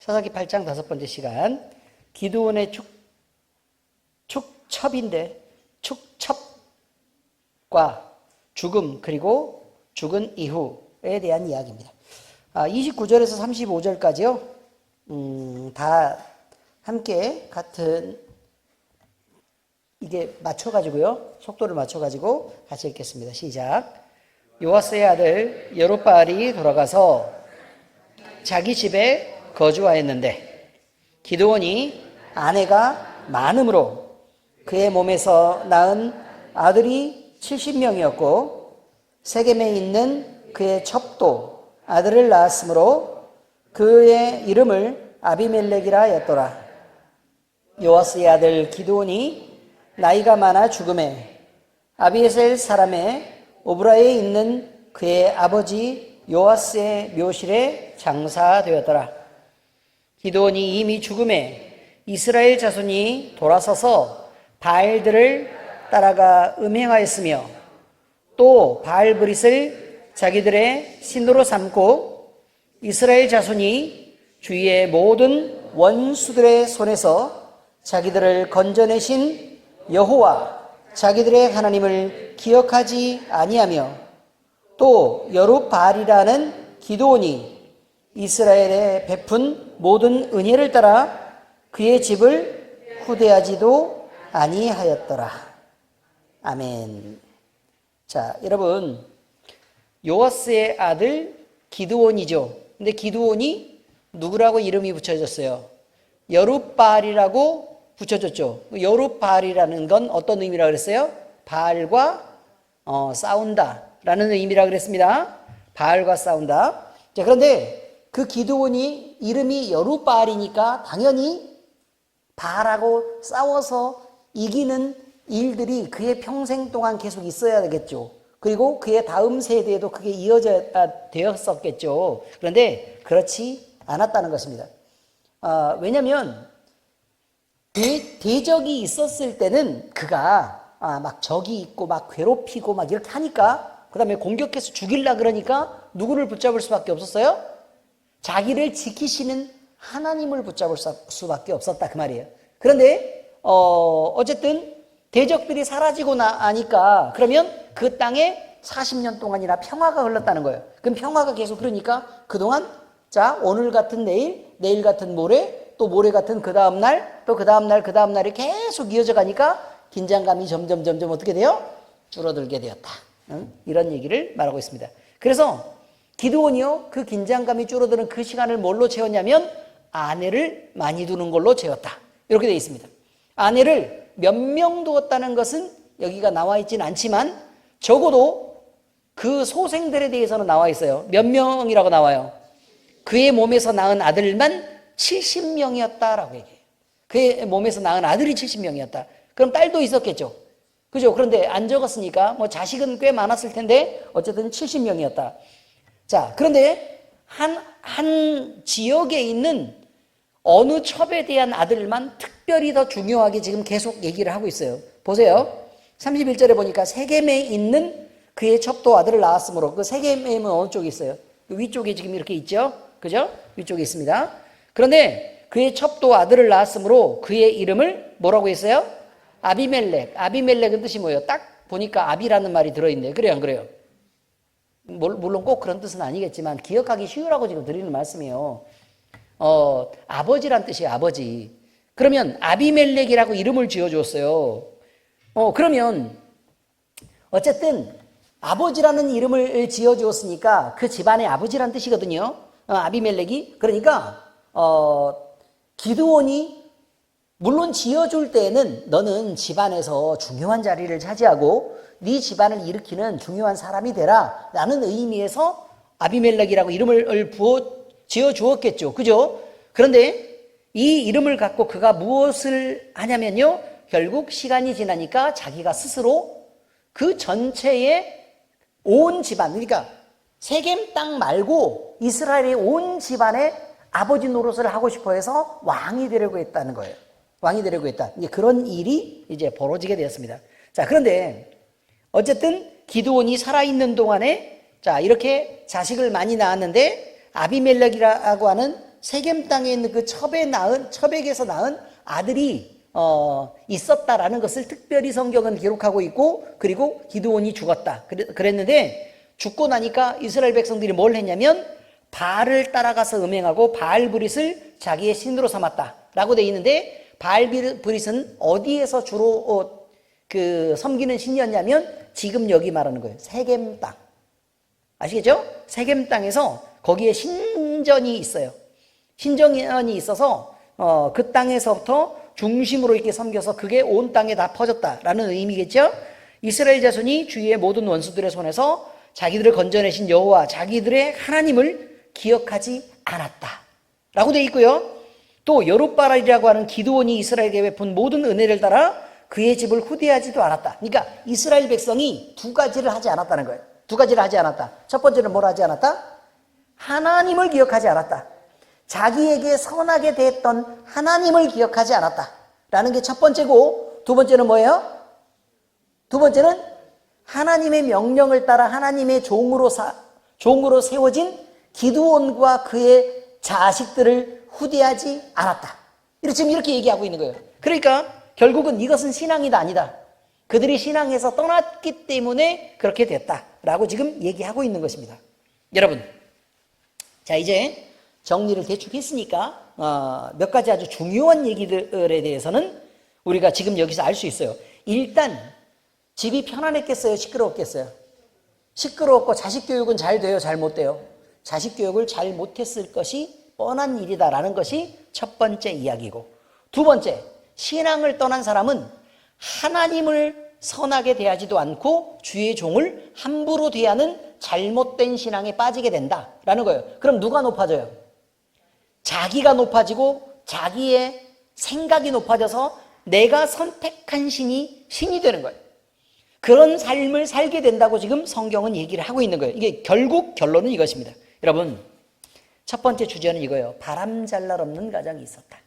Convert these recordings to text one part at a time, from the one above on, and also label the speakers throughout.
Speaker 1: 사사기 8장 5번째 시간. 기드온의 축첩인데 축첩과 죽음 그리고 죽은 이후에 대한 이야기입니다. 29절에서 35절까지요. 다 함께 같은 이게 맞춰가지고요. 속도를 맞춰가지고 같이 읽겠습니다. 시작. 요아스의 아들 여룹바알이 돌아가서 자기 집에 거주하였는데 기드온이 아내가 많음으로 그의 몸에서 낳은 아들이 70명이었고 세겜에 있는 그의 첩도 아들을 낳았으므로 그의 이름을 아비멜렉이라 했더라. 요아스의 아들 기드온이 나이가 많아 죽음에 아비에셀 사람의 오브라에 있는 그의 아버지 요아스의 묘실에 장사되었더라. 기드온이 이미 죽음에 이스라엘 자손이 돌아서서 바알들을 따라가 음행하였으며 또 바알브릿을 자기들의 신으로 삼고 이스라엘 자손이 주위의 모든 원수들의 손에서 자기들을 건져내신 여호와 자기들의 하나님을 기억하지 아니하며 또 여룹바알이라는 기드온이 이스라엘에 베푼 모든 은혜를 따라 그의 집을 후대하지도 아니하였더라. 아멘. 자, 여러분, 요아스의 아들 기드온이죠. 근데 기드온이 누구라고 이름이 붙여졌어요? 여룹바알이라고 붙여졌죠. 여룹바알이라는 건 어떤 의미라고 그랬어요? 바알과 싸운다라는 의미라고 그랬습니다. 바알과 싸운다. 자, 그런데 그 기드온이 이름이 여룹바알이니까 당연히 바알하고 싸워서 이기는 일들이 그의 평생 동안 계속 있어야 되겠죠. 그리고 그의 다음 세대에도 그게 이어져야 되었었겠죠. 그런데 그렇지 않았다는 것입니다. 왜냐하면 대적이 있었을 때는 그가 막 적이 있고 막 괴롭히고 막 이렇게 하니까 그 다음에 공격해서 죽이려 그러니까 누구를 붙잡을 수밖에 없었어요? 자기를 지키시는 하나님을 붙잡을 수밖에 없었다 그 말이에요. 그런데 어쨌든 대적들이 사라지고 나니까 그러면 그 땅에 40년 동안이나 평화가 흘렀다는 거예요. 그럼 평화가 계속 흐르니까 그동안 자 오늘 같은 내일, 내일 같은 모레, 또 모레 같은 그 다음 날, 또 그 다음 날, 그 다음 날이 계속 이어져 가니까 긴장감이 점점 어떻게 돼요? 줄어들게 되었다. 이런 얘기를 말하고 있습니다. 그래서 기드온이요 그 긴장감이 줄어드는 그 시간을 뭘로 채웠냐면 아내를 많이 두는 걸로 채웠다. 이렇게 되어 있습니다. 아내를 몇 명 두었다는 것은 여기가 나와 있지는 않지만 적어도 그 소생들에 대해서는 나와 있어요. 몇 명이라고 나와요? 그의 몸에서 낳은 아들만 70명이었다라고 얘기해요. 그의 몸에서 낳은 아들이 70명이었다. 그럼 딸도 있었겠죠. 그죠? 그런데 안 적었으니까 뭐 자식은 꽤 많았을 텐데 어쨌든 70명이었다. 자, 그런데 한 지역에 있는 어느 첩에 대한 아들만 특별히 더 중요하게 지금 계속 얘기를 하고 있어요. 보세요. 31절에 보니까 세겜에 있는 그의 첩도 아들을 낳았으므로 그 세겜에는 어느 쪽에 있어요? 그 위쪽에 지금 이렇게 있죠? 그죠? 위쪽에 있습니다. 그런데 그의 첩도 아들을 낳았으므로 그의 이름을 뭐라고 했어요? 아비멜렉. 아비멜렉은 뜻이 뭐예요? 딱 보니까 아비라는 말이 들어있네요. 그래요, 안 그래요? 물론 꼭 그런 뜻은 아니겠지만 기억하기 쉬우라고 지금 드리는 말씀이에요. 아버지란 뜻이에요, 아버지. 그러면 아비멜렉이라고 이름을 지어주었어요. 그러면 어쨌든 아버지라는 이름을 지어주었으니까 그 집안의 아버지란 뜻이거든요. 아비멜렉이. 그러니까 기드온이 물론 지어줄 때에는 너는 집안에서 중요한 자리를 차지하고 네 집안을 일으키는 중요한 사람이 되라 라는 의미에서 아비멜렉이라고 이름을 지어주었겠죠. 그죠? 그런데 이 이름을 갖고 그가 무엇을 하냐면요 결국 시간이 지나니까 자기가 스스로 그 전체의 온 집안, 그러니까 세겜 땅 말고 이스라엘의 온 집안의 아버지 노릇을 하고 싶어 해서 왕이 되려고 했다는 거예요. 왕이 되려고 했다. 이제 그런 일이 이제 벌어지게 되었습니다. 자, 그런데 어쨌든 기드온이 살아있는 동안에 자, 이렇게 자식을 많이 낳았는데 아비멜렉이라고 하는 세겜 땅에 있는 그 첩에게서 낳은 아들이 있었다라는 것을 특별히 성경은 기록하고 있고, 그리고 기드온이 죽었다 그랬는데, 죽고 나니까 이스라엘 백성들이 뭘 했냐면 바알을 따라가서 음행하고 바알브릿을 자기의 신으로 삼았다라고 돼 있는데, 바알브릿은 어디에서 주로 섬기는 신이었냐면 지금 여기 말하는 거예요. 세겜 땅. 아시겠죠? 세겜 땅에서 거기에 신전이 있어요. 신전이 있어서 그 땅에서부터 중심으로 이렇게 섬겨서 그게 온 땅에 다 퍼졌다라는 의미겠죠? 이스라엘 자손이 주위의 모든 원수들의 손에서 자기들을 건져내신 여호와 자기들의 하나님을 기억하지 않았다라고 되어 있고요. 또 여룻바알이라고 하는 기드온이 이스라엘에게 베푼 모든 은혜를 따라 그의 집을 후대하지도 않았다. 그러니까 이스라엘 백성이 두 가지를 하지 않았다는 거예요. 두 가지를 하지 않았다. 첫 번째는 뭘 하지 않았다? 하나님을 기억하지 않았다. 자기에게 선하게 대했던 하나님을 기억하지 않았다 라는 게 첫 번째고, 두 번째는 뭐예요? 두 번째는 하나님의 명령을 따라 하나님의 종으로 세워진 기드온과 그의 자식들을 후대하지 않았다. 지금 이렇게 얘기하고 있는 거예요. 그러니까 결국은 이것은 신앙이 아니다. 그들이 신앙에서 떠났기 때문에 그렇게 됐다라고 지금 얘기하고 있는 것입니다. 여러분, 자 이제 정리를 대충 했으니까 몇 가지 아주 중요한 얘기들에 대해서는 우리가 지금 여기서 알 수 있어요. 일단 집이 편안했겠어요? 시끄러웠겠어요? 시끄러웠고 자식 교육은 잘 돼요? 잘 못 돼요? 자식 교육을 잘 못했을 것이 뻔한 일이다라는 것이 첫 번째 이야기고, 두 번째, 신앙을 떠난 사람은 하나님을 선하게 대하지도 않고 주의 종을 함부로 대하는 잘못된 신앙에 빠지게 된다라는 거예요. 그럼 누가 높아져요? 자기가 높아지고 자기의 생각이 높아져서 내가 선택한 신이 되는 거예요. 그런 삶을 살게 된다고 지금 성경은 얘기를 하고 있는 거예요. 이게 결국 결론은 이것입니다. 여러분, 첫 번째 주제는 이거예요. 바람잘날 없는 가정이 있었다.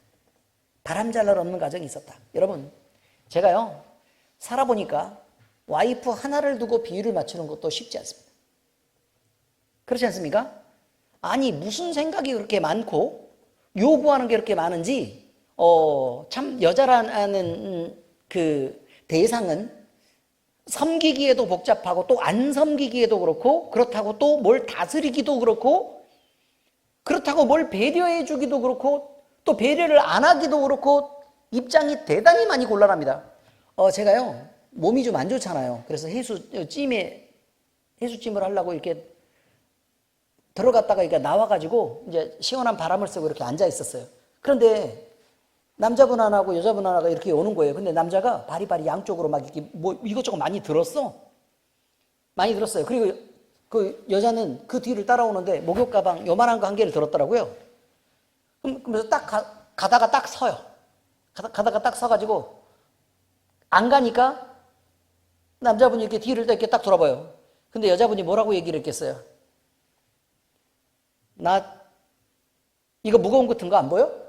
Speaker 1: 바람잘날 없는 가정이 있었다. 여러분, 제가요 살아보니까 와이프 하나를 두고 비율을 맞추는 것도 쉽지 않습니다. 그렇지 않습니까? 아니 무슨 생각이 그렇게 많고 요구하는 게 그렇게 많은지 참 여자라는 그 대상은 섬기기에도 복잡하고 또 안 섬기기에도 그렇고, 그렇다고 또 뭘 다스리기도 그렇고, 그렇다고 뭘 배려해 주기도 그렇고, 또 배려를 안 하기도 그렇고, 입장이 대단히 많이 곤란합니다. 제가요 몸이 좀 안 좋잖아요. 그래서 해수찜을 하려고 이렇게 들어갔다가 이렇게 나와가지고 이제 시원한 바람을 쐬고 이렇게 앉아 있었어요. 그런데 남자분 하나하고 여자분 하나가 이렇게 오는 거예요. 근데 남자가 바리바리 양쪽으로 막 이렇게 뭐 이것저것 많이 들었어요. 그리고 그 여자는 그 뒤를 따라오는데 목욕 가방 요만한 거 한 개를 들었더라고요. 그러면서 딱 가다가 딱 서요. 가다가 딱 서가지고 안 가니까 남자분이 이렇게 뒤를 이렇게 딱 돌아봐요. 근데 여자분이 뭐라고 얘기를 했겠어요? 나 이거 무거운 거 든 거 안 보여?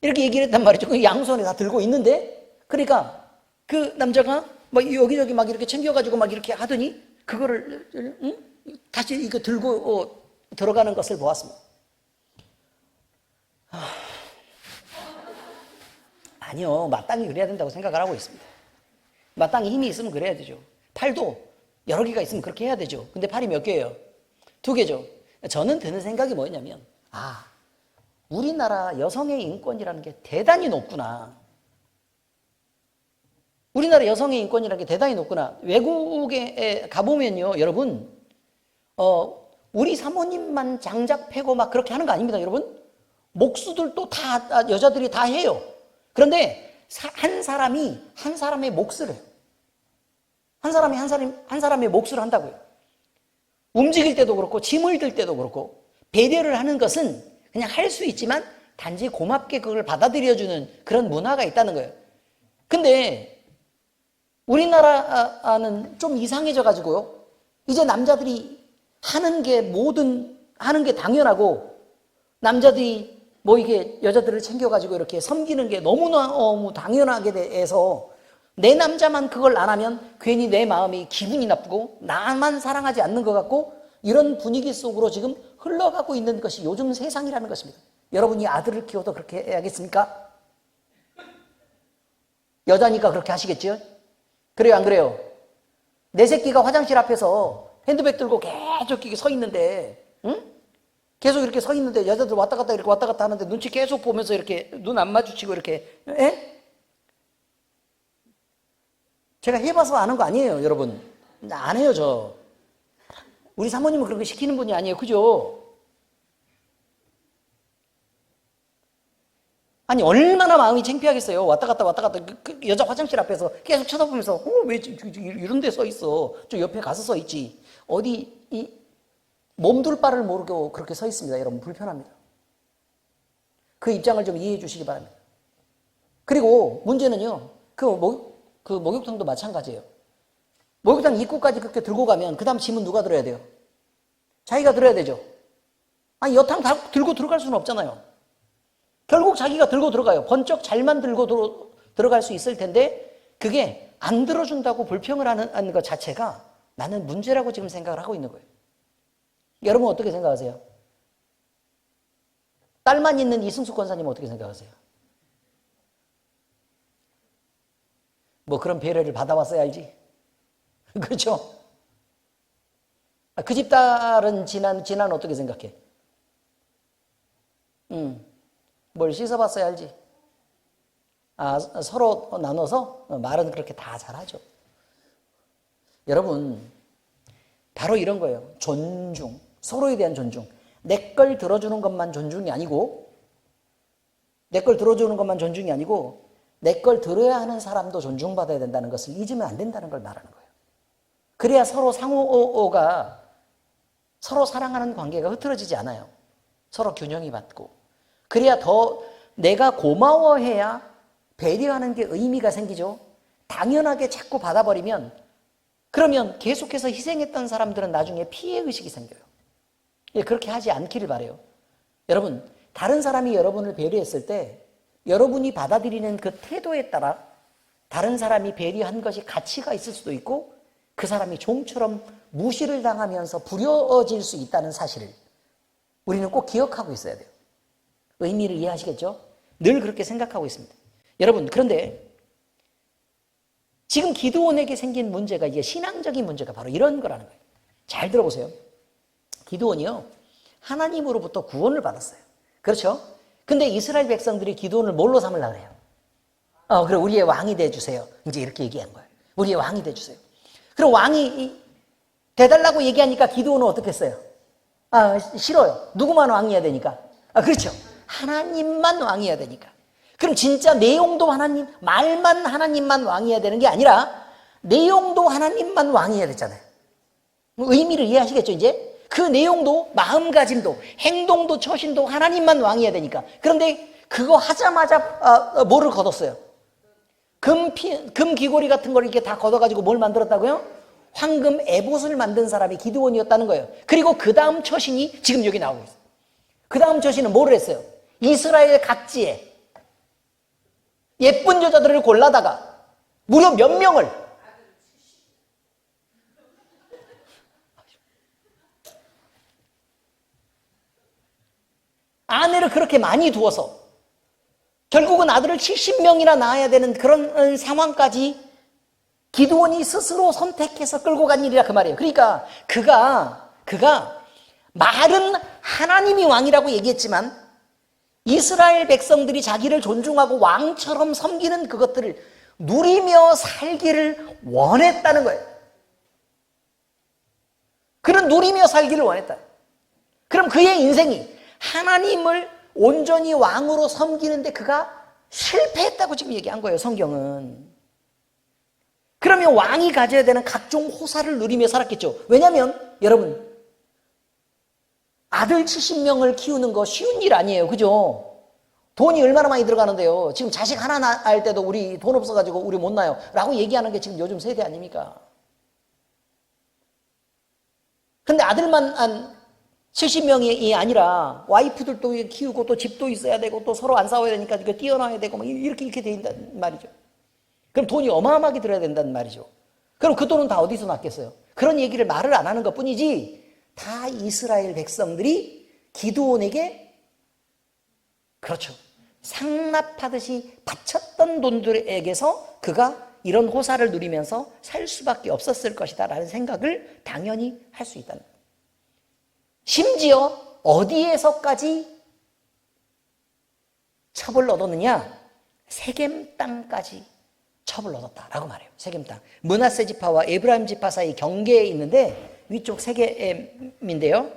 Speaker 1: 이렇게 얘기를 했단 말이죠. 그 양손에 다 들고 있는데, 그러니까 그 남자가 막 여기저기 막 이렇게 챙겨가지고 막 이렇게 하더니 그거를 다시 이거 들고 들어가는 것을 보았습니다. 아니요, 마땅히 그래야 된다고 생각을 하고 있습니다. 마땅히 힘이 있으면 그래야 되죠. 팔도 여러 개가 있으면 그렇게 해야 되죠. 근데 팔이 몇 개예요? 2개죠. 저는 드는 생각이 뭐냐면, 우리나라 여성의 인권이라는 게 대단히 높구나. 우리나라 여성의 인권이라는 게 대단히 높구나. 외국에 가보면요, 여러분, 우리 사모님만 장작 패고 막 그렇게 하는 거 아닙니다, 여러분. 목수들도 다, 여자들이 다 해요. 그런데 한 사람의 몫을 해요. 한 사람의 몫을 한다고요. 움직일 때도 그렇고, 짐을 들 때도 그렇고, 배려를 하는 것은 그냥 할 수 있지만 단지 고맙게 그걸 받아들여주는 그런 문화가 있다는 거예요. 근데 우리나라는 좀 이상해져 가지고요, 이제 남자들이 하는 게 당연하고, 남자들이 뭐 이게 여자들을 챙겨가지고 이렇게 섬기는 게 너무 당연하게 돼서 내 남자만 그걸 안 하면 괜히 내 마음이 기분이 나쁘고 나만 사랑하지 않는 것 같고 이런 분위기 속으로 지금 흘러가고 있는 것이 요즘 세상이라는 것입니다. 여러분이 아들을 키워도 그렇게 해야겠습니까? 여자니까 그렇게 하시겠죠? 그래요, 안 그래요? 내 새끼가 화장실 앞에서 핸드백 들고 계속 이렇게 서 있는데, 응? 계속 이렇게 서 있는데 여자들 왔다 갔다 이렇게 왔다 갔다 하는데 눈치 계속 보면서 이렇게 눈 안 마주치고 이렇게, 에? 제가 해봐서 아는 거 아니에요, 여러분. 안 해요, 저. 우리 사모님은 그런 거 시키는 분이 아니에요, 그죠? 아니, 얼마나 마음이 창피하겠어요. 왔다 갔다 왔다 갔다. 그 여자 화장실 앞에서 계속 쳐다보면서, 왜 이런 데 서 있어? 저 옆에 가서 서 있지. 어디, 몸둘 바를 모르고 그렇게 서 있습니다. 여러분, 불편합니다. 그 입장을 좀 이해해 주시기 바랍니다. 그리고 문제는요, 그 목욕탕도 마찬가지예요. 목욕탕 입구까지 그렇게 들고 가면 그 다음 짐은 누가 들어야 돼요? 자기가 들어야 되죠. 아니, 여탕 다 들고 들어갈 수는 없잖아요. 결국 자기가 들고 들어가요. 번쩍 잘만 들고 들어갈 수 있을 텐데 그게 안 들어준다고 불평을 하는 것 자체가 나는 문제라고 지금 생각을 하고 있는 거예요. 여러분 어떻게 생각하세요? 딸만 있는 이승숙 권사님 어떻게 생각하세요? 뭐 그런 배려를 받아왔어야 알지. 그렇죠? 그 집 딸은 진아는 어떻게 생각해? 뭘 씻어봤어야 알지. 서로 나눠서 말은 그렇게 다 잘하죠. 여러분, 바로 이런 거예요. 존중, 서로에 대한 존중. 내 걸 들어주는 것만 존중이 아니고, 내 걸 들어주는 것만 존중이 아니고, 내 걸 들어야 하는 사람도 존중받아야 된다는 것을 잊으면 안 된다는 걸 말하는 거예요. 그래야 서로 상호가 서로 사랑하는 관계가 흐트러지지 않아요. 서로 균형이 받고. 그래야 더 내가 고마워해야 배려하는 게 의미가 생기죠. 당연하게 자꾸 받아버리면 그러면 계속해서 희생했던 사람들은 나중에 피해의식이 생겨요. 그렇게 하지 않기를 바라요. 여러분, 다른 사람이 여러분을 배려했을 때 여러분이 받아들이는 그 태도에 따라 다른 사람이 배려한 것이 가치가 있을 수도 있고 그 사람이 종처럼 무시를 당하면서 부려질 수 있다는 사실을 우리는 꼭 기억하고 있어야 돼요. 의미를 이해하시겠죠? 늘 그렇게 생각하고 있습니다. 여러분, 그런데 지금 기드온에게 생긴 문제가 이게 신앙적인 문제가 바로 이런 거라는 거예요. 잘 들어보세요. 기드온이요, 하나님으로부터 구원을 받았어요. 그렇죠? 근데 이스라엘 백성들이 기드온을 뭘로 삼으려고 해요? 그래, 우리의 왕이 돼주세요. 이제 이렇게 얘기한 거예요. 우리의 왕이 돼주세요. 그럼 왕이 돼달라고 얘기하니까 기드온은 어떻게 했어요? 싫어요. 누구만 왕이어야 되니까. 그렇죠. 하나님만 왕이어야 되니까. 그럼 진짜 내용도 하나님, 말만 하나님만 왕이어야 되는 게 아니라 내용도 하나님만 왕이어야 되잖아요. 의미를 이해하시겠죠, 이제? 그 내용도 마음가짐도 행동도 처신도 하나님만 왕이어야 되니까. 그런데 그거 하자마자 뭐를 걷었어요? 금 귀고리 같은 걸 이렇게 다 걷어가지고 뭘 만들었다고요? 황금 에봇을 만든 사람이 기드온이었다는 거예요. 그리고 그 다음 처신이 지금 여기 나오고 있어요. 그 다음 처신은 뭐를 했어요? 이스라엘 각지에 예쁜 여자들을 골라다가 무려 몇 명을 아내를 그렇게 많이 두어서 결국은 아들을 70명이나 낳아야 되는 그런 상황까지 기드온이 스스로 선택해서 끌고 간 일이라 그 말이에요. 그러니까 그가 말은 하나님이 왕이라고 얘기했지만 이스라엘 백성들이 자기를 존중하고 왕처럼 섬기는 그것들을 누리며 살기를 원했다는 거예요. 그런 누리며 살기를 원했다. 그럼 그의 인생이 하나님을 온전히 왕으로 섬기는데 그가 실패했다고 지금 얘기한 거예요, 성경은. 그러면 왕이 가져야 되는 각종 호사를 누리며 살았겠죠. 왜냐하면 여러분, 아들 70명을 키우는 거 쉬운 일 아니에요, 그죠? 돈이 얼마나 많이 들어가는데요. 지금 자식 하나 낳을 때도 우리 돈 없어가지고 우리 못 낳아요 라고 얘기하는 게 지금 요즘 세대 아닙니까? 근데 아들만 한 70명이 아니라 와이프들도 키우고 또 집도 있어야 되고 또 서로 안 싸워야 되니까 뛰어나야 되고 막 이렇게 돼 있단 말이죠. 그럼 돈이 어마어마하게 들어야 된다는 말이죠. 그럼 그 돈은 다 어디서 났겠어요? 그런 얘기를 말을 안 하는 것 뿐이지 다 이스라엘 백성들이 기드온에게 그렇죠. 상납하듯이 바쳤던 돈들에게서 그가 이런 호사를 누리면서 살 수밖에 없었을 것이다 라는 생각을 당연히 할 수 있다는 거예요. 심지어 어디에서까지 첩을 얻었느냐? 세겜 땅까지 첩을 얻었다라고 말해요. 세겜 땅. 므낫세 지파와 에브라임 지파 사이 경계에 있는데 위쪽 세겜인데요.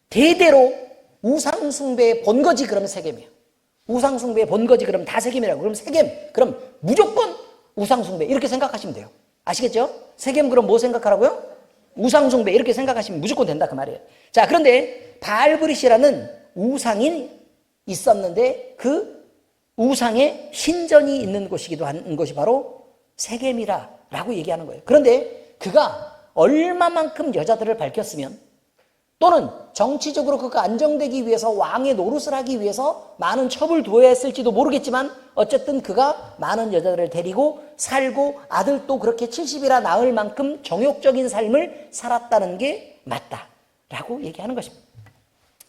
Speaker 1: 대대로 우상 숭배의 본거지 그러면 세겜이에요. 우상 숭배의 본거지 그러면 다 세겜이라고. 그럼 세겜 그럼 무조건 우상 숭배 이렇게 생각하시면 돼요. 아시겠죠? 세겜 그럼 뭐 생각하라고요? 우상 숭배 이렇게 생각하시면 무조건 된다 그 말이에요. 자, 그런데 바알브릿이라는 우상이 있었는데 그 우상의 신전이 있는 곳이기도 한 것이 바로 세겜이라고 얘기하는 거예요. 그런데 그가 얼마만큼 여자들을 밝혔으면 또는 정치적으로 그가 안정되기 위해서 왕의 노릇을 하기 위해서 많은 첩을 두어야 했을지도 모르겠지만 어쨌든 그가 많은 여자들을 데리고 살고 아들도 그렇게 70이나 낳을 만큼 정욕적인 삶을 살았다는 게 맞다라고 얘기하는 것입니다.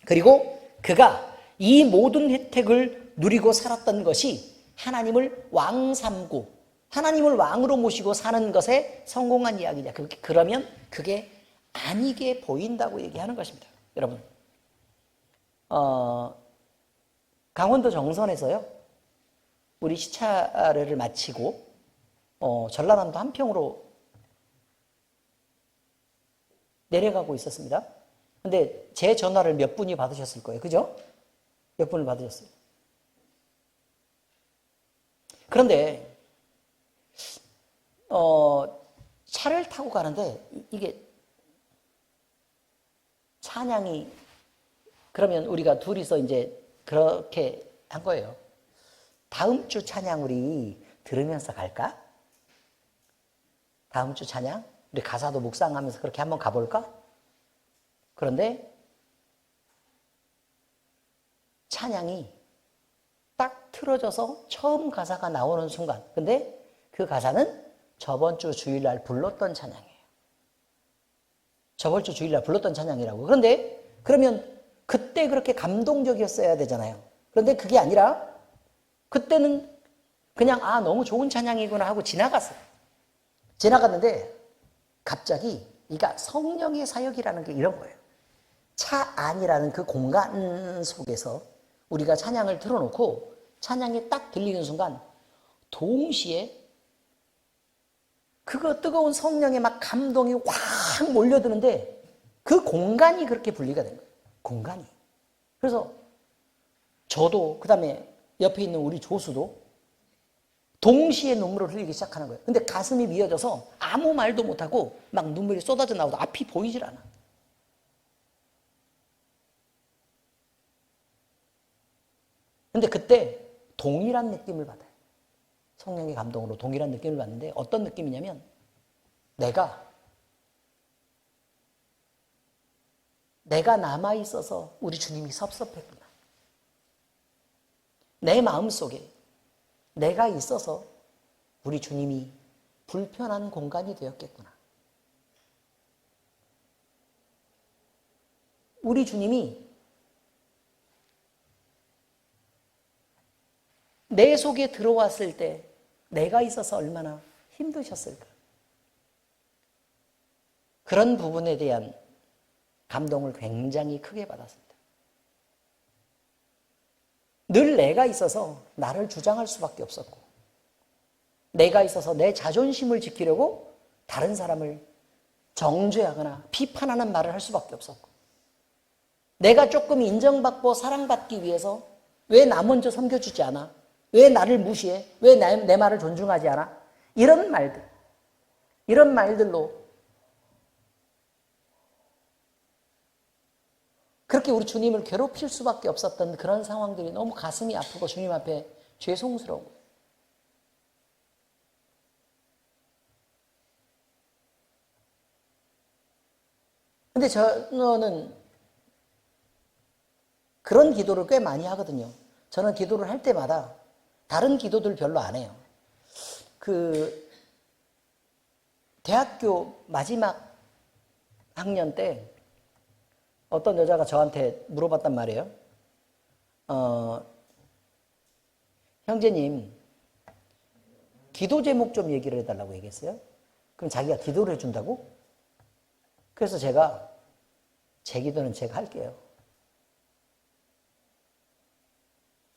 Speaker 1: 그리고 그가 이 모든 혜택을 누리고 살았던 것이 하나님을 왕 삼고 하나님을 왕으로 모시고 사는 것에 성공한 이야기냐. 그러면 그게 아니게 보인다고 얘기하는 것입니다. 여러분, 강원도 정선에서요, 우리 시차례를 마치고 전라남도 한평으로 내려가고 있었습니다. 근데 제 전화를 몇 분이 받으셨을 거예요. 그죠? 몇 분을 받으셨어요. 그런데 차를 타고 가는데 이게 찬양이 그러면 우리가 둘이서 이제 그렇게 한 거예요. 다음 주 찬양 우리 들으면서 갈까? 다음 주 찬양? 우리 가사도 묵상하면서 그렇게 한번 가볼까? 그런데 찬양이 딱 틀어져서 처음 가사가 나오는 순간, 근데 그 가사는 저번 주 주일날 불렀던 찬양이에요. 저번 주 주일날 불렀던 찬양이라고. 그런데 그러면 그때 그렇게 감동적이었어야 되잖아요. 그런데 그게 아니라 그때는 그냥 너무 좋은 찬양이구나 하고 지나갔어요. 지나갔는데 갑자기 그러니까 성령의 사역이라는 게 이런 거예요. 차 안이라는 그 공간 속에서 우리가 찬양을 틀어놓고 찬양이 딱 들리는 순간 동시에 그거 뜨거운 성령의 막 감동이 확 몰려드는데 그 공간이 그렇게 분리가 된 거예요. 공간이. 그래서 저도 그다음에 옆에 있는 우리 조수도 동시에 눈물을 흘리기 시작하는 거예요. 근데 가슴이 미어져서 아무 말도 못하고 막 눈물이 쏟아져 나오도 앞이 보이질 않아. 근데 그때 동일한 느낌을 받아요. 성령의 감동으로 동일한 느낌을 받는데 어떤 느낌이냐면 내가 남아있어서 우리 주님이 섭섭했구나. 내 마음속에 내가 있어서 우리 주님이 불편한 공간이 되었겠구나. 우리 주님이 내 속에 들어왔을 때 내가 있어서 얼마나 힘드셨을까. 그런 부분에 대한 감동을 굉장히 크게 받았습니다. 늘 내가 있어서 나를 주장할 수밖에 없었고 내가 있어서 내 자존심을 지키려고 다른 사람을 정죄하거나 비판하는 말을 할 수밖에 없었고 내가 조금 인정받고 사랑받기 위해서 왜 나 먼저 섬겨주지 않아? 왜 나를 무시해? 왜 내 말을 존중하지 않아? 이런 말들로 그렇게 우리 주님을 괴롭힐 수밖에 없었던 그런 상황들이 너무 가슴이 아프고 주님 앞에 죄송스러운 거예요. 근데 저는 그런 기도를 꽤 많이 하거든요. 저는 기도를 할 때마다 다른 기도들 별로 안 해요. 대학교 마지막 학년 때 어떤 여자가 저한테 물어봤단 말이에요. 형제님, 기도 제목 좀 얘기를 해달라고 얘기했어요. 그럼 자기가 기도를 해준다고? 그래서 제가 제 기도는 제가 할게요.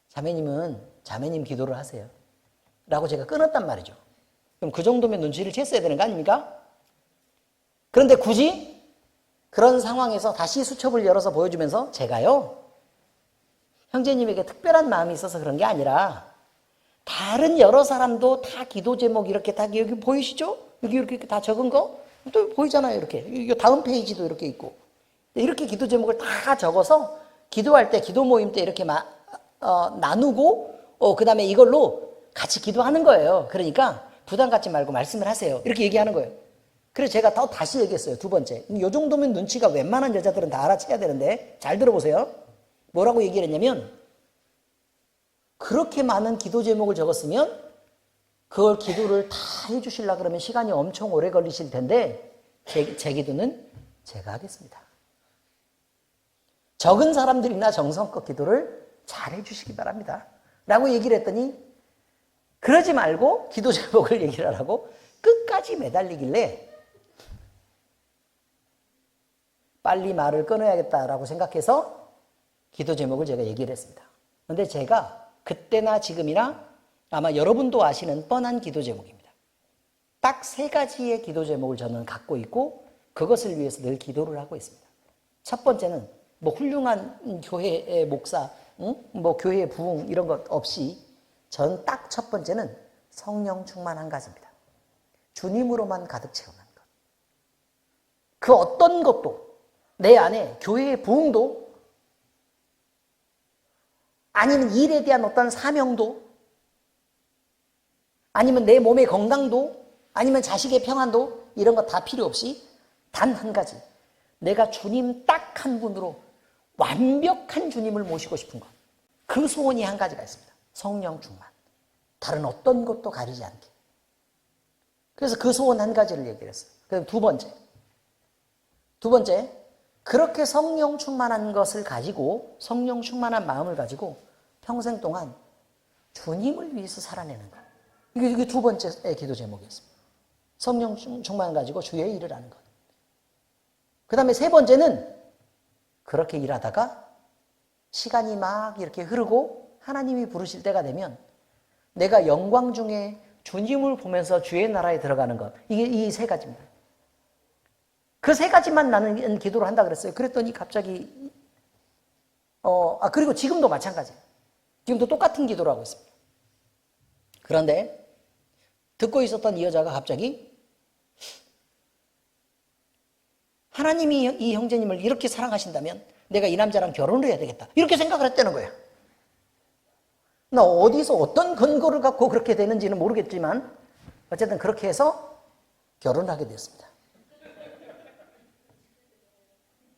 Speaker 1: 자매님은 자매님 기도를 하세요. 라고 제가 끊었단 말이죠. 그럼 그 정도면 눈치를 챘어야 되는 거 아닙니까? 그런데 굳이 그런 상황에서 다시 수첩을 열어서 보여주면서 제가요, 형제님에게 특별한 마음이 있어서 그런 게 아니라 다른 여러 사람도 다 기도 제목 이렇게 다 여기 보이시죠? 여기 이렇게 다 적은 거? 또 보이잖아요. 이렇게 다음 페이지도 이렇게 있고 이렇게 기도 제목을 다 적어서 기도할 때 기도 모임 때 이렇게 나누고 그 다음에 이걸로 같이 기도하는 거예요. 그러니까 부담 갖지 말고 말씀을 하세요. 이렇게 얘기하는 거예요. 그래서 제가 다시 얘기했어요. 두 번째. 이 정도면 눈치가 웬만한 여자들은 다 알아채야 되는데 잘 들어보세요. 뭐라고 얘기를 했냐면 그렇게 많은 기도 제목을 적었으면 그걸 기도를 다 해주시려고 그러면 시간이 엄청 오래 걸리실 텐데 제 기도는 제가 하겠습니다. 적은 사람들이나 정성껏 기도를 잘 해주시기 바랍니다. 라고 얘기를 했더니 그러지 말고 기도 제목을 얘기를 하라고 끝까지 매달리길래 빨리 말을 끊어야겠다라고 생각해서 기도 제목을 제가 얘기를 했습니다. 그런데 제가 그때나 지금이나 아마 여러분도 아시는 뻔한 기도 제목입니다. 딱 3가지의 기도 제목을 저는 갖고 있고 그것을 위해서 늘 기도를 하고 있습니다. 첫 번째는 뭐 훌륭한 교회의 목사, 뭐 교회의 부흥 이런 것 없이 전 딱 첫 번째는 성령 충만 한 가지입니다. 주님으로만 가득 채우는 것. 그 어떤 것도 내 안에 교회의 부흥도 아니면 일에 대한 어떤 사명도 아니면 내 몸의 건강도 아니면 자식의 평안도 이런 거 다 필요 없이 단 한 가지 내가 주님 딱 한 분으로 완벽한 주님을 모시고 싶은 것. 그 소원이 한 가지가 있습니다. 성령 충만. 다른 어떤 것도 가리지 않게. 그래서 그 소원 한 가지를 얘기를 했어요. 그리고 두 번째, 그렇게 성령 충만한 것을 가지고 성령 충만한 마음을 가지고 평생 동안 주님을 위해서 살아내는 것. 이게 두 번째 기도 제목이었습니다. 성령 충만 가지고 주의 일을 하는 것. 그 다음에 세 번째는 그렇게 일하다가 시간이 막 이렇게 흐르고 하나님이 부르실 때가 되면 내가 영광 중에 주님을 보면서 주의 나라에 들어가는 것. 이게 이 3가지입니다. 그 3가지만 나는 기도를 한다 그랬어요. 그랬더니 갑자기 그리고 지금도 마찬가지예요. 지금도 똑같은 기도를 하고 있습니다. 그런데 듣고 있었던 이 여자가 갑자기 하나님이 이 형제님을 이렇게 사랑하신다면 내가 이 남자랑 결혼을 해야 되겠다. 이렇게 생각을 했다는 거예요. 나 어디서 어떤 근거를 갖고 그렇게 되는지는 모르겠지만 어쨌든 그렇게 해서 결혼을 하게 되었습니다.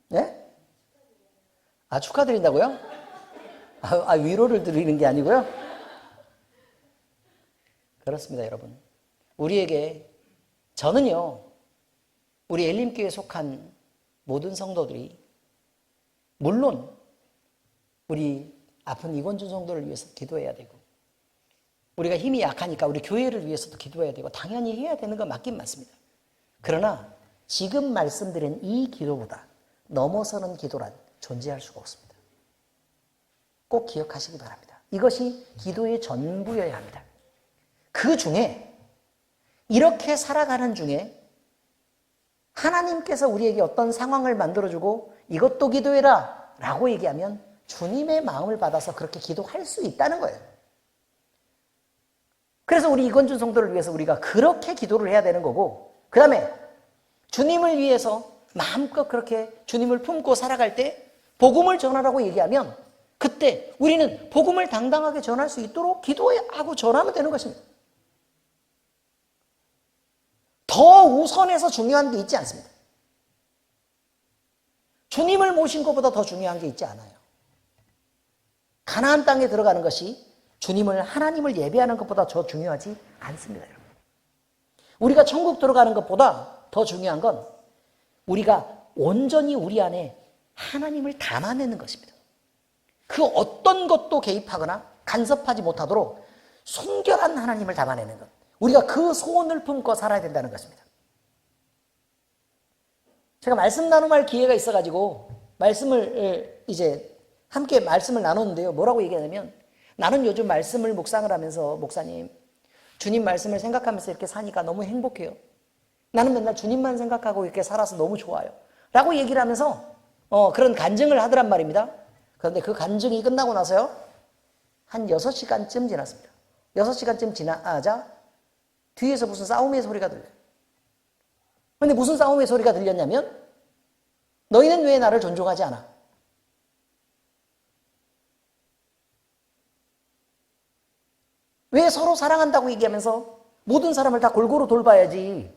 Speaker 1: 네? 축하드린다고요? 위로를 드리는 게 아니고요. 그렇습니다, 여러분. 우리에게 저는요. 우리 엘림교회에 속한 모든 성도들이 물론 우리 아픈 이건준 성도를 위해서 기도해야 되고 우리가 힘이 약하니까 우리 교회를 위해서도 기도해야 되고 당연히 해야 되는 건 맞긴 맞습니다. 그러나 지금 말씀드린 이 기도보다 넘어서는 기도란 존재할 수가 없습니다. 꼭 기억하시기 바랍니다. 이것이 기도의 전부여야 합니다. 그 중에 이렇게 살아가는 중에 하나님께서 우리에게 어떤 상황을 만들어주고 이것도 기도해라 라고 얘기하면 주님의 마음을 받아서 그렇게 기도할 수 있다는 거예요. 그래서 우리 이건준 성도를 위해서 우리가 그렇게 기도를 해야 되는 거고 그 다음에 주님을 위해서 마음껏 그렇게 주님을 품고 살아갈 때 복음을 전하라고 얘기하면 그때 우리는 복음을 당당하게 전할 수 있도록 기도하고 전하면 되는 것입니다. 더 우선해서 중요한 게 있지 않습니다. 주님을 모신 것보다 더 중요한 게 있지 않아요. 가나안 땅에 들어가는 것이 주님을 하나님을 예배하는 것보다 더 중요하지 않습니다. 여러분. 우리가 천국 들어가는 것보다 더 중요한 건 우리가 온전히 우리 안에 하나님을 담아내는 것입니다. 그 어떤 것도 개입하거나 간섭하지 못하도록 순결한 하나님을 담아내는 것. 우리가 그 소원을 품고 살아야 된다는 것입니다. 제가 말씀 나눔할 기회가 있어가지고 말씀을 이제 함께 말씀을 나눴는데요. 뭐라고 얘기하냐면, 나는 요즘 말씀을 묵상을 하면서 목사님, 주님 말씀을 생각하면서 이렇게 사니까 너무 행복해요. 나는 맨날 주님만 생각하고 이렇게 살아서 너무 좋아요. 라고 얘기를 하면서 그런 간증을 하더란 말입니다. 그런데 그 간증이 끝나고 나서요, 한 6시간쯤 지났습니다. 6시간쯤 지나자 뒤에서 무슨 싸움의 소리가 들려요. 그런데 무슨 싸움의 소리가 들렸냐면, 너희는 왜 나를 존중하지 않아? 왜 서로 사랑한다고 얘기하면서 모든 사람을 다 골고루 돌봐야지,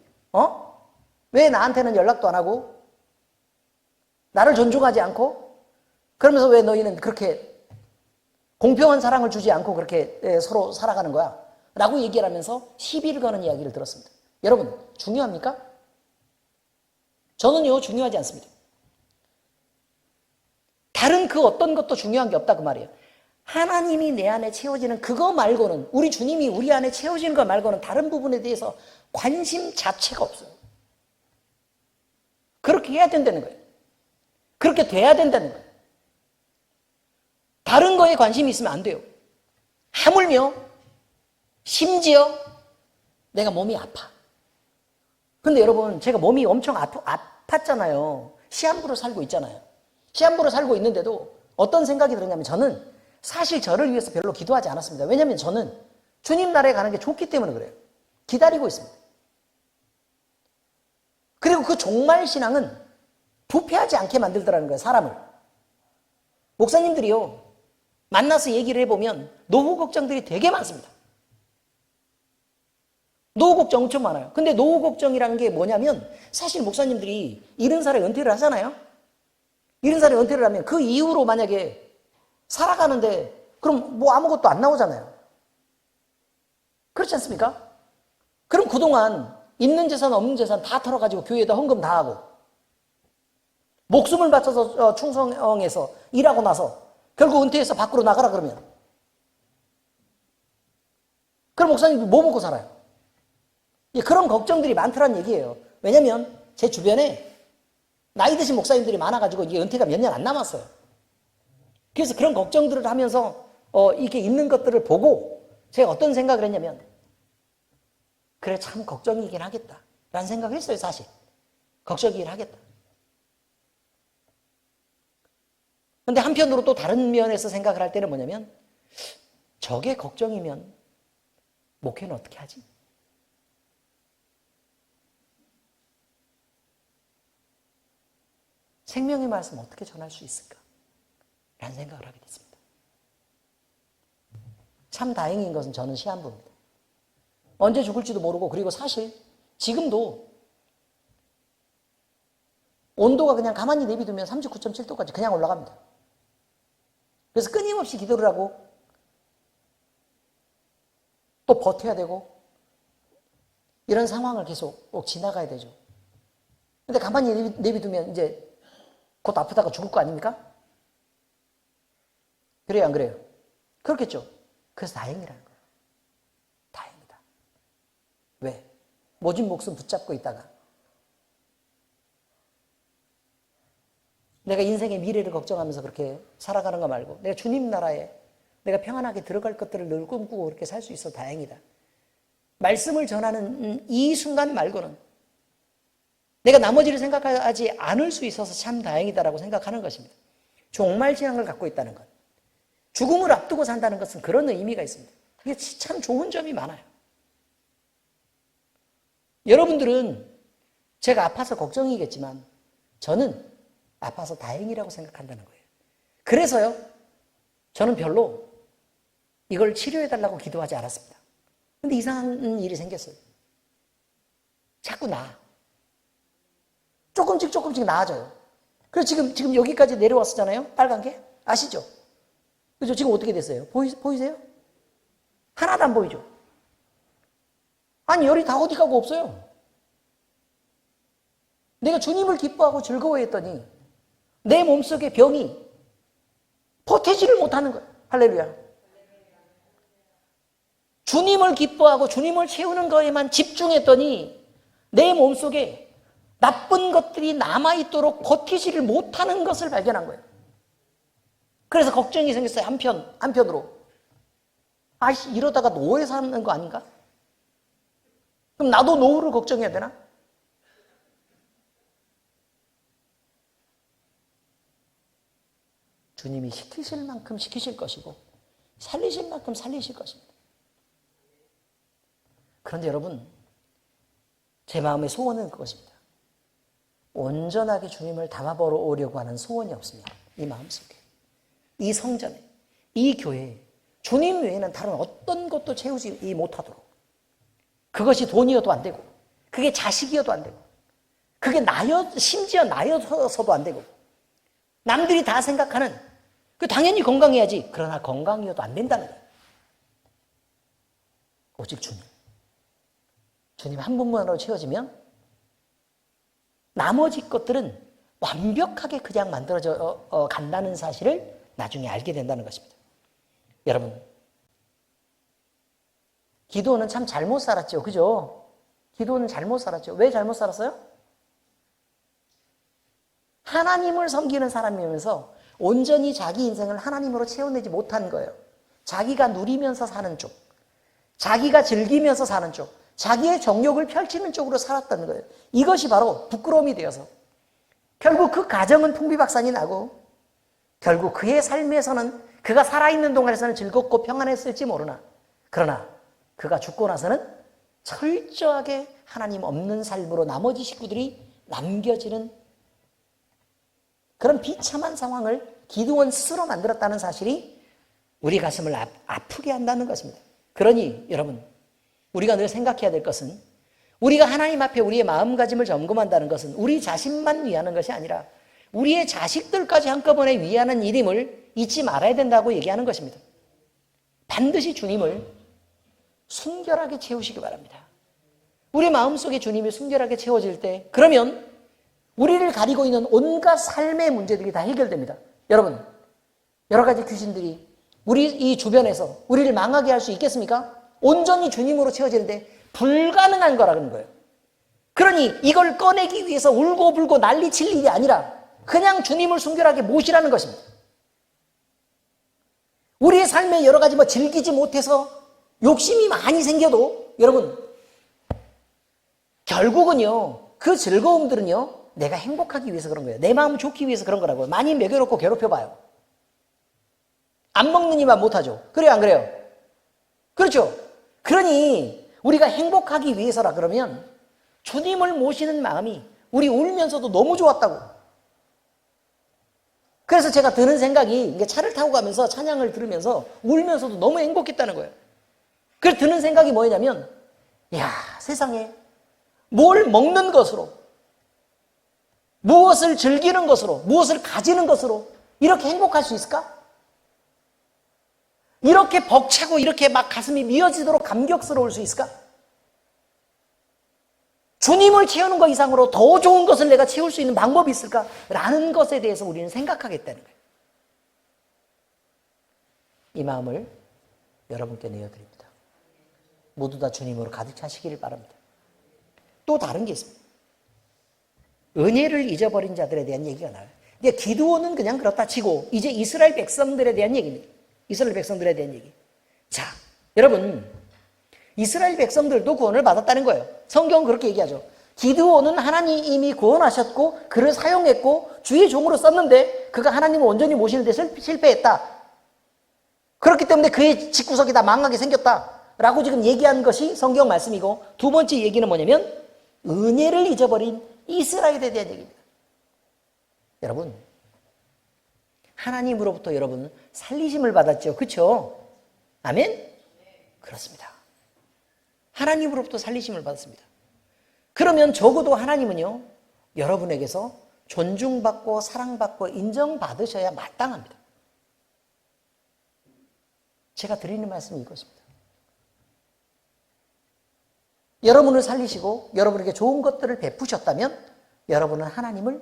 Speaker 1: 왜 나한테는 연락도 안 하고 나를 존중하지 않고, 그러면서 왜 너희는 그렇게 공평한 사랑을 주지 않고 그렇게 서로 살아가는 거야? 라고 얘기를 하면서 시비를 거는 이야기를 들었습니다. 여러분, 중요합니까? 저는요, 중요하지 않습니다. 다른 그 어떤 것도 중요한 게 없다 그 말이에요. 하나님이 내 안에 채워지는 그거 말고는, 우리 주님이 우리 안에 채워지는 거 말고는 다른 부분에 대해서 관심 자체가 없어요. 그렇게 해야 된다는 거예요. 그렇게 돼야 된다는 거예요. 다른 거에 관심이 있으면 안 돼요. 하물며 심지어 내가 몸이 아파. 근데 여러분, 제가 몸이 엄청 아팠잖아요. 시한부로 살고 있잖아요. 시한부로 살고 있는데도 어떤 생각이 들었냐면, 저는 사실 저를 위해서 별로 기도하지 않았습니다. 왜냐하면 저는 주님 나라에 가는 게 좋기 때문에 그래요. 기다리고 있습니다. 그리고 그 종말 신앙은 부패하지 않게 만들더라는 거예요, 사람을. 목사님들이요, 만나서 얘기를 해보면 노후 걱정들이 되게 많습니다. 노후 걱정 엄청 많아요. 근데 노후 걱정이라는 게 뭐냐면, 사실 목사님들이 70살에 은퇴를 하잖아요. 70살에 은퇴를 하면 그 이후로 만약에 살아가는데 그럼 뭐 아무것도 안 나오잖아요. 그렇지 않습니까? 그럼 그동안 있는 재산 없는 재산 다 털어가지고 교회에다 헌금 다 하고 목숨을 바쳐서 충성해서 일하고 나서 결국 은퇴해서 밖으로 나가라 그러면, 그럼 목사님 뭐 먹고 살아요? 그런 걱정들이 많더란 얘기예요. 왜냐면 제 주변에 나이 드신 목사님들이 많아가지고 이게 은퇴가 몇 년 안 남았어요. 그래서 그런 걱정들을 하면서 이렇게 있는 것들을 보고 제가 어떤 생각을 했냐면, 그래, 참 걱정이긴 하겠다 라는 생각을 했어요. 사실 걱정이긴 하겠다. 근데 한편으로 또 다른 면에서 생각을 할 때는 뭐냐면, 저게 걱정이면 목회는 어떻게 하지? 생명의 말씀 어떻게 전할 수 있을까? 라는 생각을 하게 됐습니다. 참 다행인 것은 저는 시한부입니다. 언제 죽을지도 모르고, 그리고 사실 지금도 온도가 그냥 가만히 내비두면 39.7도까지 그냥 올라갑니다. 그래서 끊임없이 기도를 하고 또 버텨야 되고 이런 상황을 계속 꼭 지나가야 되죠. 근데 가만히 내비두면 이제 곧 아프다가 죽을 거 아닙니까? 그래요, 안 그래요? 그렇겠죠. 그래서 다행이라는 거예요. 다행이다. 왜? 모진 목숨 붙잡고 있다가 내가 인생의 미래를 걱정하면서 그렇게 살아가는 거 말고, 내가 주님 나라에 내가 평안하게 들어갈 것들을 늘 꿈꾸고 그렇게 살 수 있어 다행이다. 말씀을 전하는 이 순간 말고는 내가 나머지를 생각하지 않을 수 있어서 참 다행이다라고 생각하는 것입니다. 종말 신앙을 갖고 있다는 것, 죽음을 앞두고 산다는 것은 그런 의미가 있습니다. 이게 참 좋은 점이 많아요. 여러분들은 제가 아파서 걱정이겠지만 저는 아파서 다행이라고 생각한다는 거예요. 그래서요, 저는 별로 이걸 치료해달라고 기도하지 않았습니다. 근데 이상한 일이 생겼어요. 자꾸 나아. 조금씩 나아져요. 그래서 지금 여기까지 내려왔었잖아요. 빨간 게. 아시죠? 그죠? 지금 어떻게 됐어요? 보이세요? 하나도 안 보이죠? 아니, 열이 다 어디 가고 없어요. 내가 주님을 기뻐하고 즐거워했더니 내 몸속의 병이 버티지를 못하는 거예요. 할렐루야. 주님을 기뻐하고 주님을 채우는 거에만 집중했더니 내 몸속에 나쁜 것들이 남아있도록 버티지를 못하는 것을 발견한 거예요. 그래서 걱정이 생겼어요. 한편으로. 아이씨, 이러다가 노예 사는 거 아닌가? 그럼 나도 노후를 걱정해야 되나? 주님이 시키실 만큼 시키실 것이고 살리실 만큼 살리실 것입니다. 그런데 여러분, 제 마음의 소원은 그것입니다. 온전하게 주님을 담아보러 오려고 하는 소원이 없습니다. 이 마음속에, 이 성전에, 이 교회에 주님 외에는 다른 어떤 것도 채우지 못하도록. 그것이 돈이어도 안 되고, 그게 자식이어도 안 되고, 그게 심지어 나여서도 안 되고, 남들이 다 생각하는, 당연히 건강해야지. 그러나 건강이어도 안 된다는 거예요. 오직 주님 한 분만으로 채워지면 나머지 것들은 완벽하게 그냥 만들어져 간다는 사실을 나중에 알게 된다는 것입니다. 여러분, 기도는 참 잘못 살았죠. 그죠? 기도는 잘못 살았죠. 왜 잘못 살았어요? 하나님을 섬기는 사람이면서 온전히 자기 인생을 하나님으로 채워내지 못한 거예요. 자기가 누리면서 사는 쪽, 자기가 즐기면서 사는 쪽, 자기의 정욕을 펼치는 쪽으로 살았던 거예요. 이것이 바로 부끄러움이 되어서 결국 그 가정은 풍비박산이 나고 결국 그의 삶에서는 그가 살아있는 동안에서는 즐겁고 평안했을지 모르나 그러나 그가 죽고 나서는 철저하게 하나님 없는 삶으로 나머지 식구들이 남겨지는 그런 비참한 상황을 기드온 스스로 만들었다는 사실이 우리 가슴을 아프게 한다는 것입니다. 그러니 여러분, 우리가 늘 생각해야 될 것은 우리가 하나님 앞에 우리의 마음가짐을 점검한다는 것은 우리 자신만 위하는 것이 아니라 우리의 자식들까지 한꺼번에 위하는 일임을 잊지 말아야 된다고 얘기하는 것입니다. 반드시 주님을 순결하게 채우시기 바랍니다. 우리 마음속에 주님이 순결하게 채워질 때 그러면 우리를 가리고 있는 온갖 삶의 문제들이 다 해결됩니다. 여러분, 여러 가지 귀신들이 우리 이 주변에서 우리를 망하게 할 수 있겠습니까? 온전히 주님으로 채워지는데 불가능한 거라는 거예요. 그러니 이걸 꺼내기 위해서 울고 불고 난리칠 일이 아니라 그냥 주님을 순결하게 모시라는 것입니다. 우리의 삶에 여러 가지 즐기지 못해서 욕심이 많이 생겨도 여러분, 결국은요, 그 즐거움들은요, 내가 행복하기 위해서 그런 거예요. 내 마음 좋기 위해서 그런 거라고요. 많이 먹여놓고 괴롭혀봐요. 안 먹는 이만 못하죠. 그래요, 안 그래요? 그렇죠? 그러니 우리가 행복하기 위해서라 그러면 주님을 모시는 마음이 우리 울면서도 너무 좋았다고. 그래서 제가 드는 생각이 차를 타고 가면서 찬양을 들으면서 울면서도 너무 행복했다는 거예요. 그래서 드는 생각이 뭐냐면 야, 세상에 뭘 먹는 것으로, 무엇을 즐기는 것으로, 무엇을 가지는 것으로 이렇게 행복할 수 있을까? 이렇게 벅차고 이렇게 막 가슴이 미어지도록 감격스러울 수 있을까? 주님을 채우는 것 이상으로 더 좋은 것을 내가 채울 수 있는 방법이 있을까? 라는 것에 대해서 우리는 생각하겠다는 거예요. 이 마음을 여러분께 내어드립니다. 모두 다 주님으로 가득 차시기를 바랍니다. 또 다른 게 있습니다. 은혜를 잊어버린 자들에 대한 얘기가 나와요. 근데 기드온은 그냥 그렇다 치고 이제 이스라엘 백성들에 대한 얘기입니다. 이스라엘 백성들에 대한 얘기. 자, 여러분, 이스라엘 백성들도 구원을 받았다는 거예요. 성경은 그렇게 얘기하죠. 기드온은 하나님이 구원하셨고 그를 사용했고 주의 종으로 썼는데 그가 하나님을 온전히 모시는 데 실패했다. 그렇기 때문에 그의 집구석이 다 망하게 생겼다라고 지금 얘기한 것이 성경 말씀이고, 두 번째 얘기는 뭐냐면 은혜를 잊어버린 이스라엘에 대한 얘기입니다. 여러분, 하나님으로부터 여러분 살리심을 받았죠. 그렇죠? 아멘? 그렇습니다. 하나님으로부터 살리심을 받았습니다. 그러면 적어도 하나님은요, 여러분에게서 존중받고 사랑받고 인정받으셔야 마땅합니다. 제가 드리는 말씀이 이것입니다. 여러분을 살리시고 여러분에게 좋은 것들을 베푸셨다면 여러분은 하나님을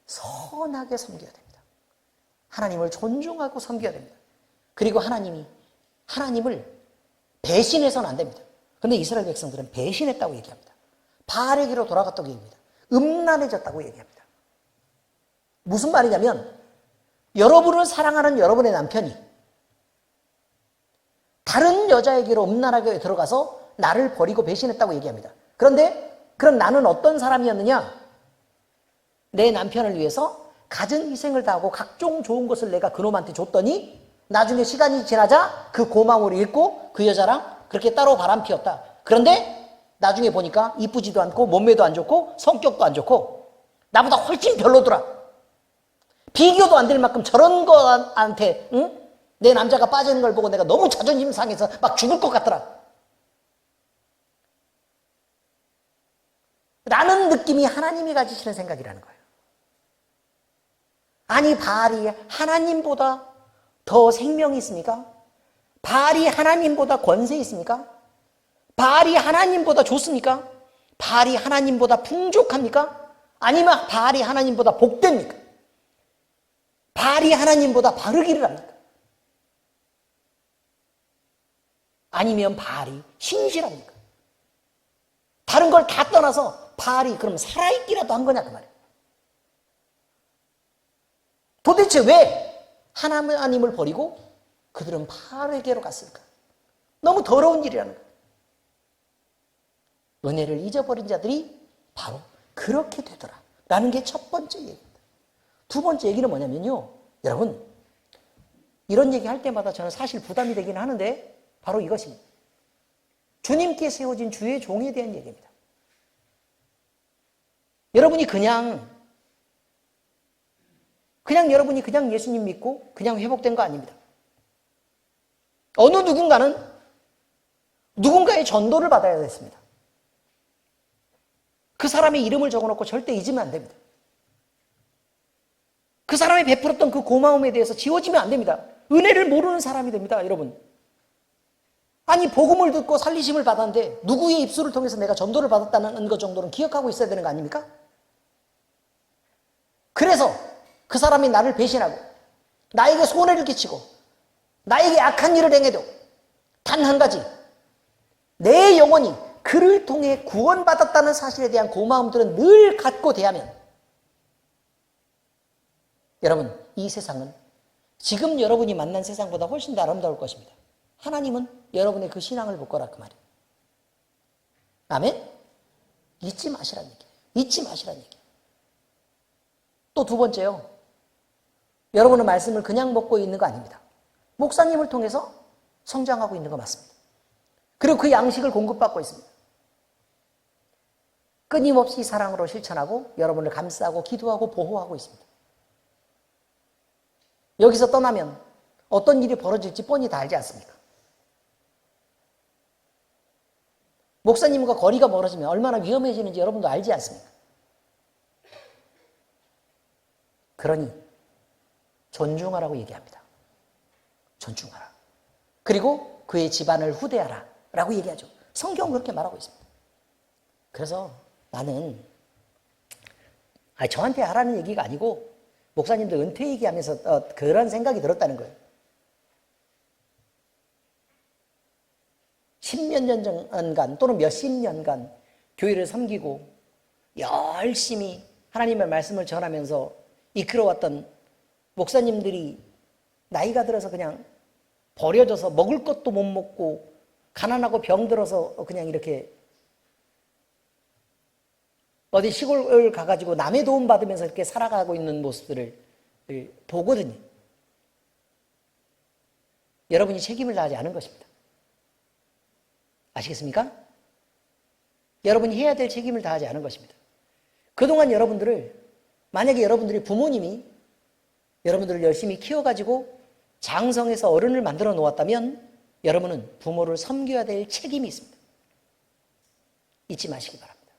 Speaker 1: 선하게 섬겨야 됩니다. 하나님을 존중하고 섬겨야 됩니다. 그리고 하나님을 배신해서는 안 됩니다. 그런데 이스라엘 백성들은 배신했다고 얘기합니다. 바알에게로 돌아갔다고 얘기합니다. 음란해졌다고 얘기합니다. 무슨 말이냐면 여러분을 사랑하는 여러분의 남편이 다른 여자에게로 음란하게 들어가서 나를 버리고 배신했다고 얘기합니다. 그런데 그럼 나는 어떤 사람이었느냐? 내 남편을 위해서 갖은 희생을 다하고 각종 좋은 것을 내가 그놈한테 줬더니 나중에 시간이 지나자 그 고마움을 잃고 그 여자랑 그렇게 따로 바람피웠다. 그런데 나중에 보니까 이쁘지도 않고 몸매도 안 좋고 성격도 안 좋고 나보다 훨씬 별로더라. 비교도 안 될 만큼 저런 거한테 내 남자가 빠지는 걸 보고 내가 너무 자존심 상해서 막 죽을 것 같더라. 라는 느낌이 하나님이 가지시는 생각이라는 거예요. 아니 바알이 하나님보다 더 생명이 있습니까? 바알이 하나님보다 권세 있습니까? 바알이 하나님보다 좋습니까? 바알이 하나님보다 풍족합니까? 아니면 바알이 하나님보다 복됩니까? 바알이 하나님보다 바르기를 합니까? 아니면 바알이 신실합니까? 다른 걸 다 떠나서 바알이 그럼 살아있기라도 한 거냐 그 말이에요. 도대체 왜 하나님을 버리고 그들은 바알에게로 갔을까? 너무 더러운 일이라는 거예요. 은혜를 잊어버린 자들이 바로 그렇게 되더라 라는 게 첫 번째 얘기입니다. 두 번째 얘기는 뭐냐면요, 여러분 이런 얘기 할 때마다 저는 사실 부담이 되긴 하는데 바로 이것입니다. 주님께 세워진 주의 종에 대한 얘기입니다. 여러분이 그냥 여러분이 그냥 예수님 믿고 그냥 회복된 거 아닙니다. 어느 누군가는 누군가의 전도를 받아야 됐습니다. 그 사람의 이름을 적어놓고 절대 잊으면 안 됩니다. 그 사람이 베풀었던 그 고마움에 대해서 지워지면 안 됩니다. 은혜를 모르는 사람이 됩니다, 여러분. 아니 복음을 듣고 살리심을 받았는데 누구의 입술을 통해서 내가 전도를 받았다는 것 정도는 기억하고 있어야 되는 거 아닙니까? 그래서 그 사람이 나를 배신하고 나에게 손해를 끼치고 나에게 악한 일을 행해도 단 한 가지, 내 영혼이 그를 통해 구원받았다는 사실에 대한 고마움들은 늘 갖고 대하면, 여러분 이 세상은 지금 여러분이 만난 세상보다 훨씬 더 아름다울 것입니다. 하나님은 여러분의 그 신앙을 볼 거라 그 말이에요. 아멘? 잊지 마시라는 얘기예요. 잊지 마시라는 얘기예요. 또 두 번째요, 여러분은 말씀을 그냥 먹고 있는 거 아닙니다. 목사님을 통해서 성장하고 있는 거 맞습니다. 그리고 그 양식을 공급받고 있습니다. 끊임없이 사랑으로 실천하고 여러분을 감싸고 기도하고 보호하고 있습니다. 여기서 떠나면 어떤 일이 벌어질지 뻔히 다 알지 않습니까? 목사님과 거리가 멀어지면 얼마나 위험해지는지 여러분도 알지 않습니까? 그러니 존중하라고 얘기합니다. 존중하라. 그리고 그의 집안을 후대하라 라고 얘기하죠. 성경은 그렇게 말하고 있습니다. 그래서 나는 저한테 하라는 얘기가 아니고 목사님들 은퇴 얘기하면서 그런 생각이 들었다는 거예요. 10몇 년간 또는 몇십 년간 교회를 섬기고 열심히 하나님의 말씀을 전하면서 이끌어왔던 목사님들이 나이가 들어서 그냥 버려져서 먹을 것도 못 먹고 가난하고 병들어서 그냥 이렇게 어디 시골을 가가지고 남의 도움 받으면서 이렇게 살아가고 있는 모습들을 보거든요. 여러분이 책임을 다하지 않은 것입니다. 아시겠습니까? 여러분이 해야 될 책임을 다하지 않은 것입니다. 그동안 만약에 여러분들이 부모님이 여러분들을 열심히 키워가지고 장성해서 어른을 만들어 놓았다면 여러분은 부모를 섬겨야 될 책임이 있습니다. 잊지 마시기 바랍니다.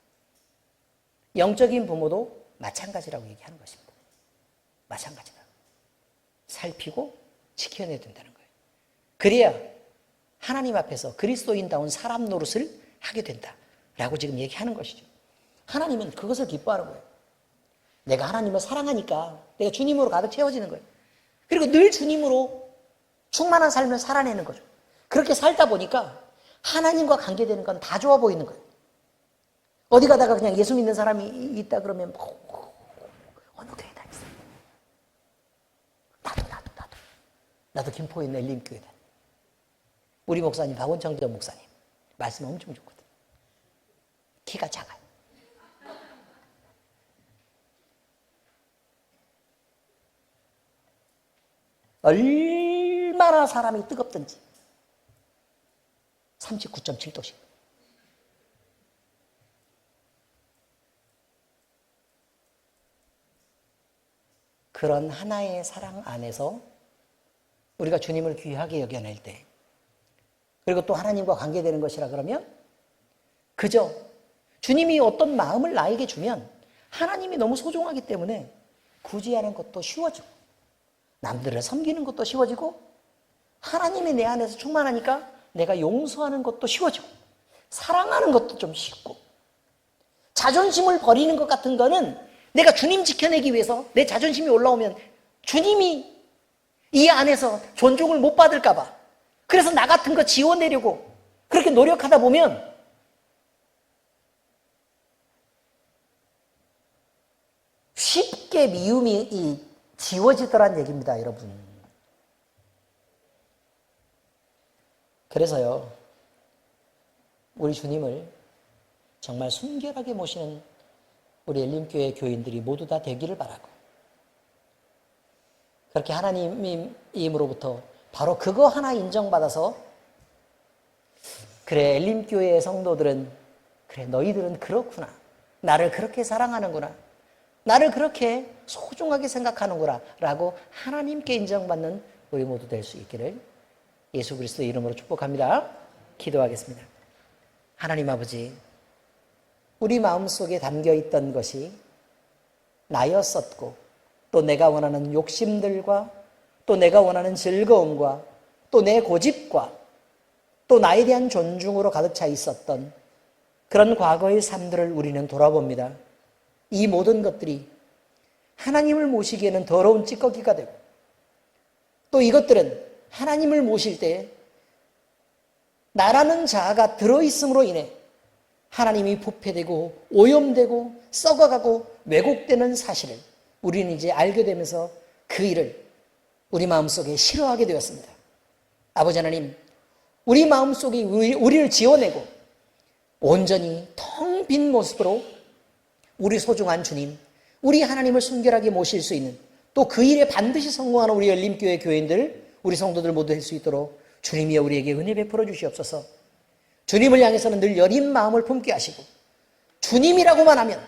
Speaker 1: 영적인 부모도 마찬가지라고 얘기하는 것입니다. 마찬가지다. 살피고 지켜내야 된다는 거예요. 그래야 하나님 앞에서 그리스도인다운 사람 노릇을 하게 된다라고 지금 얘기하는 것이죠. 하나님은 그것을 기뻐하는 거예요. 내가 하나님을 사랑하니까 내가 주님으로 가득 채워지는 거예요. 그리고 늘 주님으로 충만한 삶을 살아내는 거죠. 그렇게 살다 보니까 하나님과 관계되는 건 다 좋아 보이는 거예요. 어디 가다가 그냥 예수 믿는 사람이 있다 그러면 어느 교회 다녔어요? 나도 김포에 있는 엘림교회 다녀. 우리 목사님 박원창 목사님 말씀 엄청 좋거든. 키가 작아요. 얼마나 사람이 뜨겁든지 39.7도씩. 그런 하나의 사랑 안에서 우리가 주님을 귀하게 여겨낼 때, 그리고 또 하나님과 관계되는 것이라 그러면 그저 주님이 어떤 마음을 나에게 주면 하나님이 너무 소중하기 때문에 구제하는 것도 쉬워지고 남들을 섬기는 것도 쉬워지고 하나님이 내 안에서 충만하니까 내가 용서하는 것도 쉬워지고 사랑하는 것도 좀 쉽고, 자존심을 버리는 것 같은 거는 내가 주님 지켜내기 위해서 내 자존심이 올라오면 주님이 이 안에서 존중을 못 받을까 봐, 그래서 나 같은 거 지워내려고 그렇게 노력하다 보면 쉽게 미움이 지워지더란 얘기입니다, 여러분. 그래서요, 우리 주님을 정말 순결하게 모시는 우리 엘림교회 교인들이 모두 다 되기를 바라고, 그렇게 하나님으로부터 바로 그거 하나 인정받아서, 그래, 엘림교회의 성도들은, 그래, 너희들은 그렇구나, 나를 그렇게 사랑하는구나, 나를 그렇게 소중하게 생각하는구나 라고 하나님께 인정받는 우리 모두 될 수 있기를 예수 그리스도의 이름으로 축복합니다. 기도하겠습니다. 하나님 아버지, 우리 마음속에 담겨있던 것이 나였었고, 또 내가 원하는 욕심들과, 또 내가 원하는 즐거움과, 또 내 고집과, 또 나에 대한 존중으로 가득 차 있었던 그런 과거의 삶들을 우리는 돌아봅니다. 이 모든 것들이 하나님을 모시기에는 더러운 찌꺼기가 되고, 또 이것들은 하나님을 모실 때 나라는 자아가 들어있음으로 인해 하나님이 부패되고 오염되고 썩어가고 왜곡되는 사실을 우리는 이제 알게 되면서 그 일을 우리 마음속에 싫어하게 되었습니다. 아버지 하나님, 우리 마음속에 우리를 지워내고 온전히 텅 빈 모습으로 우리 소중한 주님, 우리 하나님을 순결하게 모실 수 있는, 또 그 일에 반드시 성공하는 우리 열림교회 교인들, 우리 성도들 모두 할 수 있도록 주님이여 우리에게 은혜 베풀어 주시옵소서. 주님을 향해서는 늘 여린 마음을 품게 하시고, 주님이라고만 하면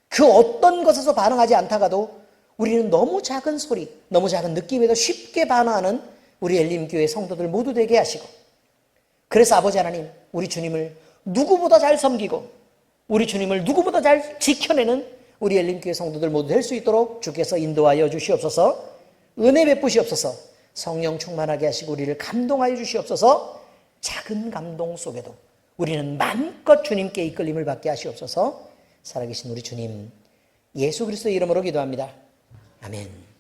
Speaker 1: 그 어떤 것에서 반응하지 않다가도 우리는 너무 작은 소리, 너무 작은 느낌에도 쉽게 반응하는 우리 엘림교회 성도들 모두 되게 하시고, 그래서 아버지 하나님, 우리 주님을 누구보다 잘 섬기고 우리 주님을 누구보다 잘 지켜내는 우리 엘림교회 성도들 모두 될 수 있도록 주께서 인도하여 주시옵소서. 은혜 베푸시옵소서. 성령 충만하게 하시고 우리를 감동하여 주시옵소서. 작은 감동 속에도 우리는 마음껏 주님께 이끌림을 받게 하시옵소서. 살아계신 우리 주님 예수 그리스도의 이름으로 기도합니다. 아멘.